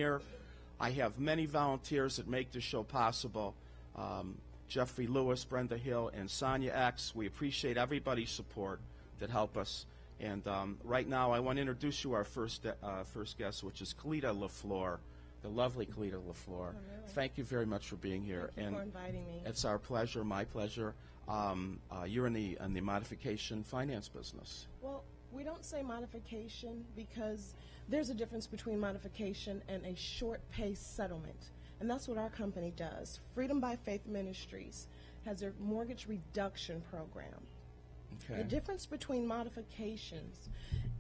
here. I have many volunteers that make this show possible. Jeffrey Lewis, Brenda Hill, and Sonia X. We appreciate everybody's support that help us. And right now, I want to introduce you our first guest, which is Kelita Leflore, the lovely Kelita Leflore. Oh, really? Thank you very much for being here. Thank you for inviting me. It's our pleasure, my pleasure. You're in the modification finance business. Well, we don't say modification because there's a difference between modification and a short-pay settlement. And that's what our company does. Freedom by Faith Ministries has a mortgage reduction program. Okay. The difference between modifications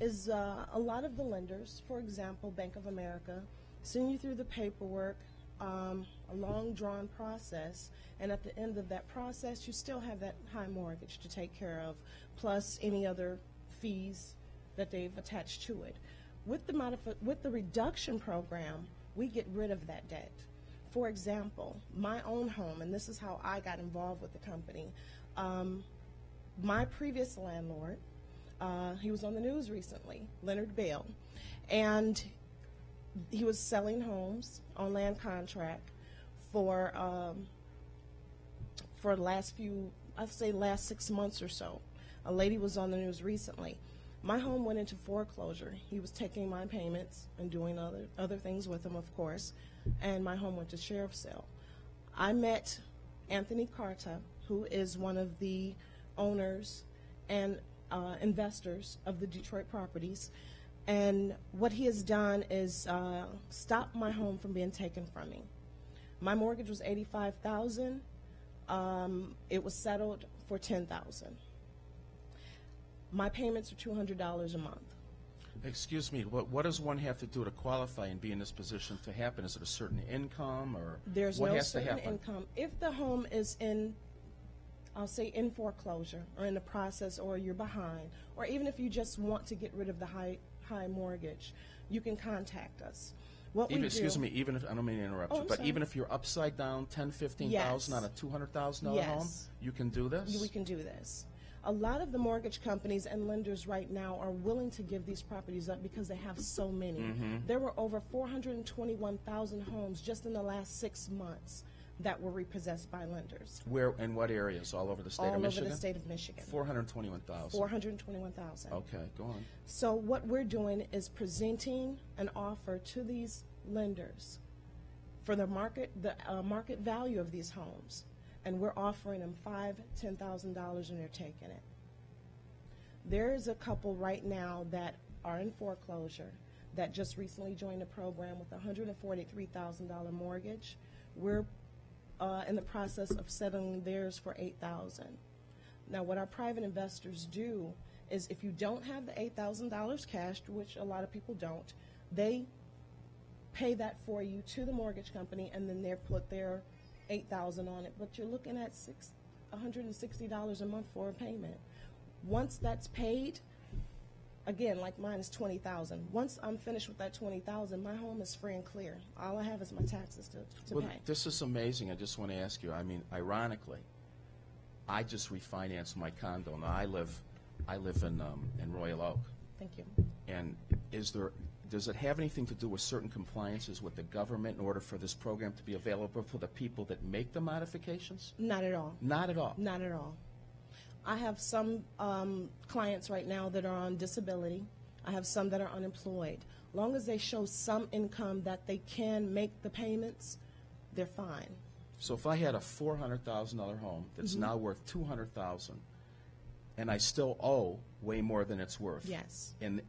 is a lot of the lenders, for example, Bank of America, send you through the paperwork, a long drawn process, and at the end of that process you still have that high mortgage to take care of, plus any other fees that they've attached to it. With the reduction program, we get rid of that debt. For example, my own home, and this is how I got involved with the company. My previous landlord, he was on the news recently, Leonard Bell, and he was selling homes on land contract for the last last 6 months or so. A lady was on the news recently. My home went into foreclosure. He was taking my payments and doing other things with them, of course, and my home went to sheriff's sale. I met Anthony Carta, who is one of the owners and investors of the Detroit properties, and what he has done is stop my home from being taken from me. My mortgage was $85,000. It was settled for $10,000. My payments are $200 a month. Excuse me, what does one have to do to qualify and be in this position to happen? Is it a certain income, or there's what no has to certain happen? income? If the home is in, I'll say in foreclosure or in the process, or you're behind, or even if you just want to get rid of the high mortgage, you can contact us. What we do, excuse me, even if, I don't mean to interrupt you, but sorry. even if you're upside down $10,000, $15,000 Yes. on a $200,000 Yes. home, you can do this? we can do this. A lot of the mortgage companies and lenders right now are willing to give these properties up because they have so many. There were over 421,000 homes just in the last 6 months that were repossessed by lenders. Where, in what areas? All over the state of Michigan? All over the state of Michigan. 421,000. 421,000. Okay, go on. So what we're doing is presenting an offer to these lenders for the market value of these homes, and we're offering them $5,000, $10,000, and they're taking it. There is a couple right now that are in foreclosure that just recently joined the program with a $143,000 mortgage. We're in the process of settling theirs for $8,000. Now, what our private investors do is, if you don't have the $8,000 cash, which a lot of people don't, they pay that for you to the mortgage company, and then they put their $8,000 on it. But you're looking at $160 a month for a payment. Once that's paid, again, like mine is $20,000. Once I'm finished with that $20,000, my home is free and clear. All I have is my taxes to Well, pay. this is amazing. I just want to ask you, I mean, ironically, I just refinanced my condo. Now, I live in Royal Oak. Thank you. And does it have anything to do with certain compliances with the government in order for this program to be available for the people that make the modifications? Not at all. Not at all. Not at all. I have some clients right now that are on disability. I have some that are unemployed. Long as they show some income that they can make the payments, they're fine. So if I had a $400,000 home that's now worth $200,000, and I still owe way more than it's worth, Yes. in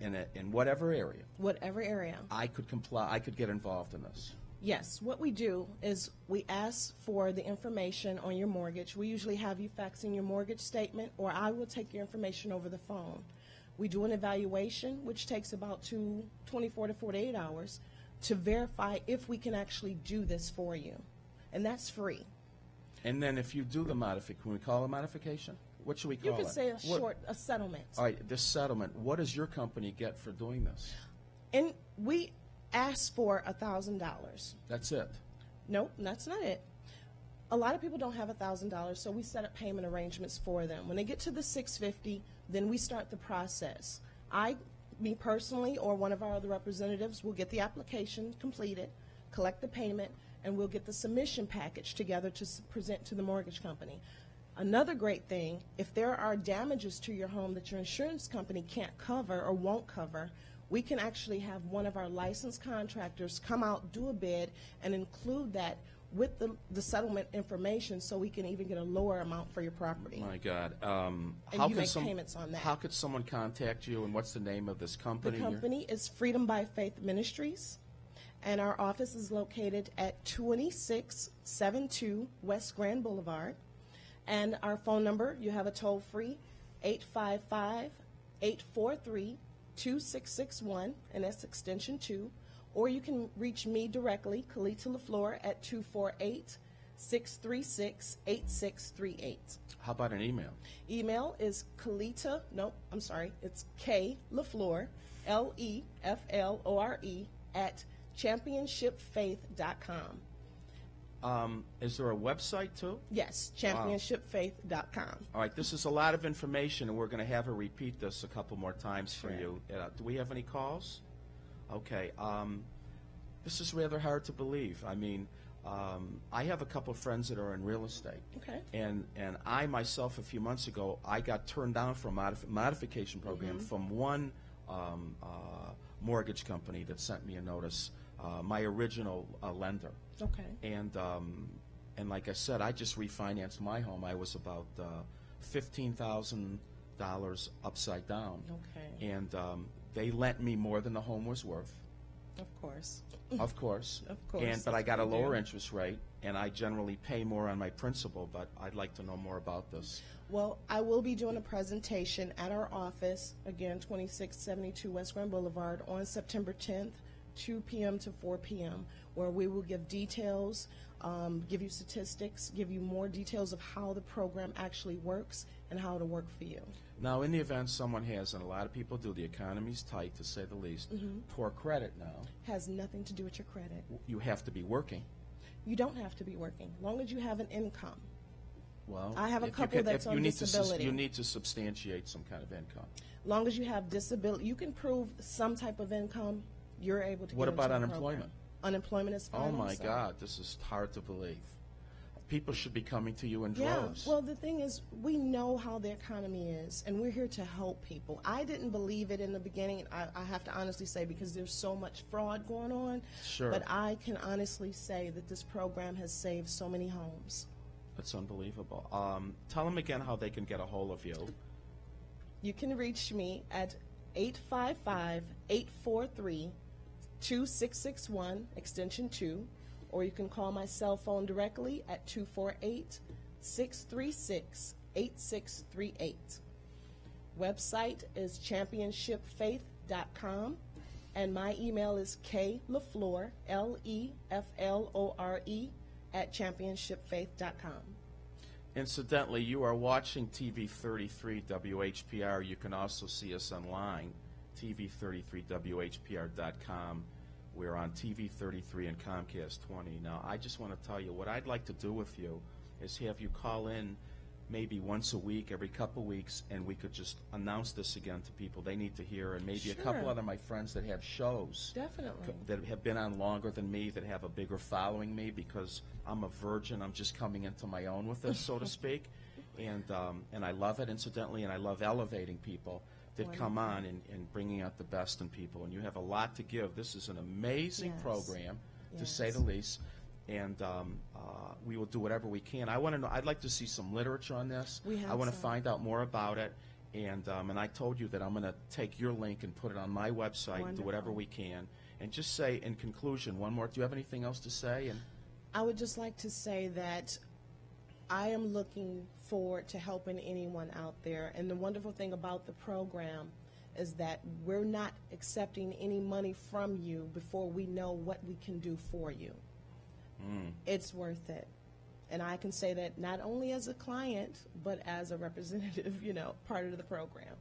whatever area, Whatever area. I could comply. I could get involved in this. Yes, what we do is we ask for the information on your mortgage. We usually have you fax in your mortgage statement, or I will take your information over the phone. We do an evaluation, which takes about 24 to 48 hours, to verify if we can actually do this for you. And that's free. And then if you do the modification, can we call it a modification? What should we call You it? could say a settlement. All right, this settlement, what does your company get for doing this? And we ask for $1,000. That's it. Nope, that's not it. A lot of people don't have $1,000, so we set up payment arrangements for them. When they get to the $650, then we start the process. Me personally, or one of our other representatives will get the application completed. collect the payment, and we'll get the submission package together to present to the mortgage company. Another great thing, if there are damages to your home that your insurance company can't cover or won't cover, we can actually have one of our licensed contractors come out, do a bid, and include that with the settlement information, so we can even get a lower amount for your property. My God. And you make payments on that. How could someone contact you, and what's the name of this company? The company is Freedom by Faith Ministries, and our office is located at 2672 West Grand Boulevard. And our phone number, you have a toll-free 855-843-2661, and that's extension 2. Or you can reach me directly, Kelita Leflore, at 248-636-8638. How about an email? Email is it's K Leflore, Leflore, at championshipfaith.com. Is there a website too? Yes, championshipfaith.com. All right, this is a lot of information, and we're going to have her repeat this a couple more times for you. Do we have any calls? Okay. This is rather hard to believe. I mean, I have a couple of friends that are in real estate. Okay. And I myself, a few months ago, I got turned down for a modification program from one mortgage company that sent me a notice, my original lender. Okay. And like I said, I just refinanced my home. I was about $15,000 upside down. Okay. And they lent me more than the home was worth. Of course. Of course. Of course. But I got a lower interest rate, and I generally pay more on my principal, but I'd like to know more about this. Well, I will be doing a presentation at our office, again, 2672 West Grand Boulevard, on September 10th, 2 p.m. to 4 p.m., where we will give details, give you statistics, give you more details of how the program actually works and how it'll work for you. Now, in the event someone has, and a lot of people do, the economy's tight, to say the least, poor credit now. Has nothing to do with your credit. You have to be working. You don't have to be working, long as you have an income. Well, I have a couple that's on disability. You need to substantiate some kind of income. Long as you have disability, you can prove some type of income, you're able to get What into about the unemployment? program. Unemployment is fine. Oh, my also. God, this is hard to believe. People should be coming to you in droves. Yeah, well, the thing is, we know how the economy is, and we're here to help people. I didn't believe it in the beginning, I have to honestly say, because there's so much fraud going on. Sure. But I can honestly say that this program has saved so many homes. That's unbelievable. Tell them again how they can get a hold of you. You can reach me at 855-843-2661, extension 2. Or you can call my cell phone directly at 248-636-8638. Website is championshipfaith.com, and my email is kleflore, Leflore, at championshipfaith.com. Incidentally, you are watching TV 33 WHPR. You can also see us online, TV33WHPR.com. We're on TV 33 and Comcast 20. Now, I just want to tell you, what I'd like to do with you is have you call in maybe once a week, every couple weeks, and we could just announce this again to people they need to hear, and maybe a couple other my friends that have shows. Definitely. That have been on longer than me, that have a bigger following me, because I'm a virgin. I'm just coming into my own with this, so to speak. And I love it, incidentally, and I love elevating people that come on and bringing out the best in people. And you have a lot to give. This is an amazing program, to say the least. And we will do whatever we can. I want to know. I'd like to see some literature on this. I want to find out more about it. And I told you that I'm going to take your link and put it on my website. Wonderful. Do whatever we can. And just say, in conclusion, one more. Do you have anything else to say? And I would just like to say that I am looking forward to helping anyone out there. And the wonderful thing about the program is that we're not accepting any money from you before we know what we can do for you. It's worth it. And I can say that not only as a client, but as a representative, part of the program.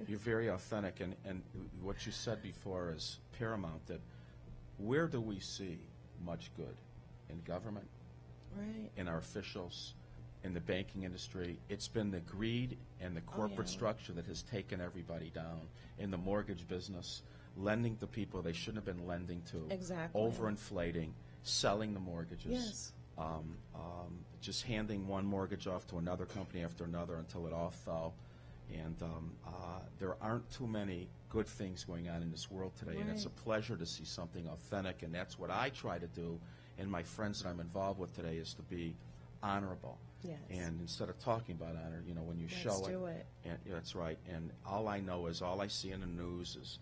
You're very authentic, and what you said before is paramount, that where do we see much good? In government, right, in our officials, in the banking industry. It's been the greed and the corporate structure that has taken everybody down. In the mortgage business, lending to people they shouldn't have been lending to. Exactly. Overinflating, selling the mortgages. Yes. Just handing one mortgage off to another company after another until it all fell. And there aren't too many good things going on in this world today, and it's a pleasure to see something authentic, and that's what I try to do, and my friends that I'm involved with today, is to be honorable. Yes. And instead of talking about honor, you know, when you show do it. And, yeah, that's right. And all I know is, all I see in the news is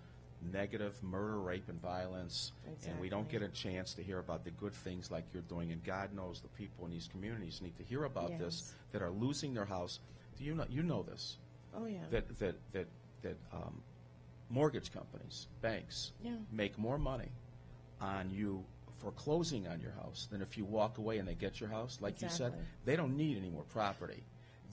negative murder, rape, and violence, and we don't get a chance to hear about the good things like you're doing. And God knows the people in these communities need to hear about this, that are losing their house. Do you know this? Oh yeah. That mortgage companies, banks, make more money on you foreclosing on your house than if you walk away and they get your house. Like you said, they don't need any more property.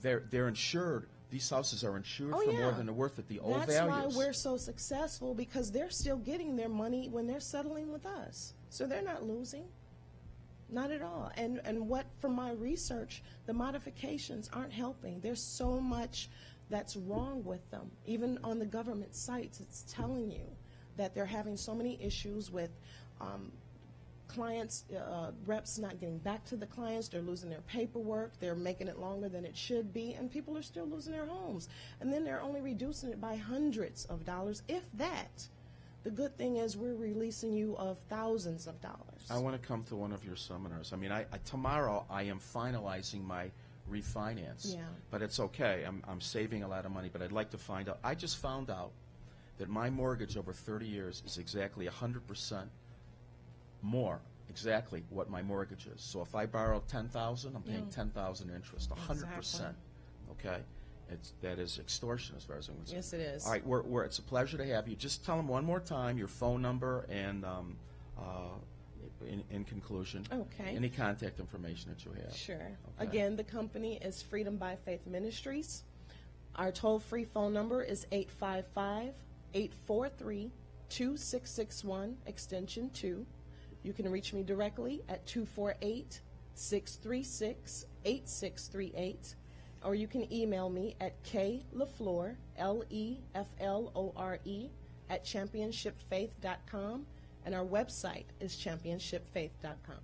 They're insured. These houses are insured for more than they're worth at the old values. That's why we're so successful, because they're still getting their money when they're settling with us. So they're not losing. Not at all. And what, from my research, the modifications aren't helping. There's so much that's wrong with them. Even on the government sites, it's telling you that they're having so many issues with clients, reps not getting back to the clients. They're losing their paperwork. They're making it longer than it should be, and people are still losing their homes. And then they're only reducing it by hundreds of dollars, if that. The good thing is we're releasing you of thousands of dollars. I want to come to one of your seminars. I mean, tomorrow I am finalizing my refinance. Yeah. But it's okay. I'm saving a lot of money, but I'd like to find out. I just found out that my mortgage over 30 years is exactly 100% more, exactly what my mortgage is. So if I borrow $10,000, I'm paying $10,000 interest, 100%. Exactly. Okay? That is extortion as far as I'm concerned. Yes, it is. All right, it's a pleasure to have you. Just tell them one more time your phone number and in conclusion, any contact information that you have. Sure. Okay. Again, the company is Freedom by Faith Ministries. Our toll-free phone number is 855-843-2661, extension 2. You can reach me directly at 248-636-8638, or you can email me at kleflore, Leflore, at championshipfaith.com, and our website is championshipfaith.com.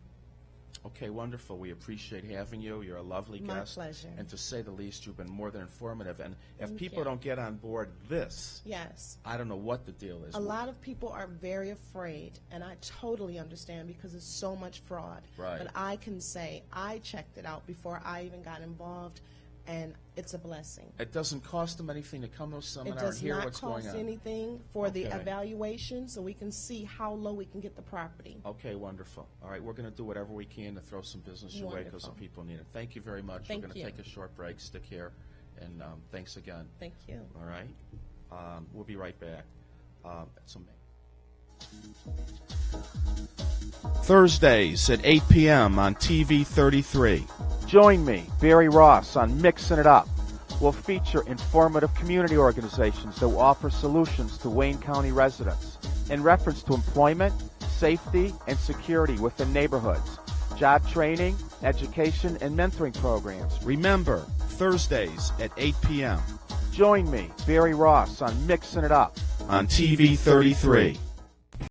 Okay, wonderful. We appreciate having you. You're a lovely guest. My pleasure. And to say the least, you've been more than informative. And if Thank people you. don't get on board this, Yes. I don't know what the deal is. A lot of people are very afraid, and I totally understand because there's so much fraud. Right. But I can say I checked it out before I even got involved, and it's a blessing. It doesn't cost them anything to come to a seminar It and does hear not what's going cost on. anything for the Okay. evaluation, so we can see how low we can get the property. Okay, wonderful. All right, we're going to do whatever we can to throw some business your way because the Wonderful. people need it. Thank you very much. Thank we're going you. to take a short break. Stick here. And thanks again. Thank you. All right? We'll be right back. Thursdays at 8 p.m. on TV 33. Join me, Barry Ross, on Mixing It Up. We'll feature informative community organizations that will offer solutions to Wayne County residents in reference to employment, safety, and security within neighborhoods, job training, education, and mentoring programs. Remember, Thursdays at 8 p.m. Join me, Barry Ross, on Mixing It Up on TV 33.